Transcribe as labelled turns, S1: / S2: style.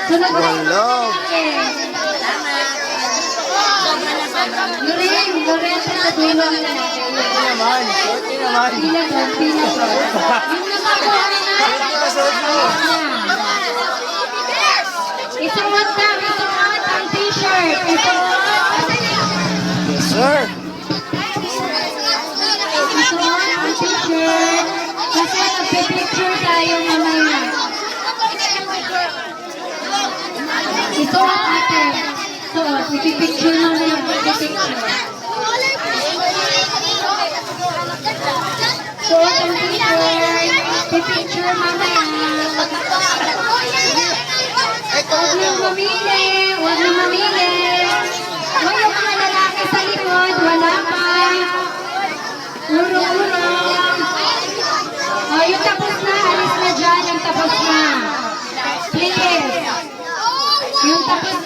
S1: Sunod na yung
S2: Wala.
S1: Loren, sa dulo ng lalaki.
S2: Naman. Sorry naman.
S1: Pila doon. Yung nakakuha na. Isuot ang t-shirt.
S2: Yes, sir.
S1: Isuot ang t-shirt. Kasi magpipicture tayo mamaya. Isuot ate. Isuot. Magpipicture mamaya. Magpipicture. Suot ang t-shirt. Pipicture mamaya. Huwag nang mamili. Huwag nang mamili. Huwag yung mga lalaki sa likod. Wala pa. Urong-urong. O, yung tapos na. Alis na dyan. Yung tapos na. Please. Yung tapos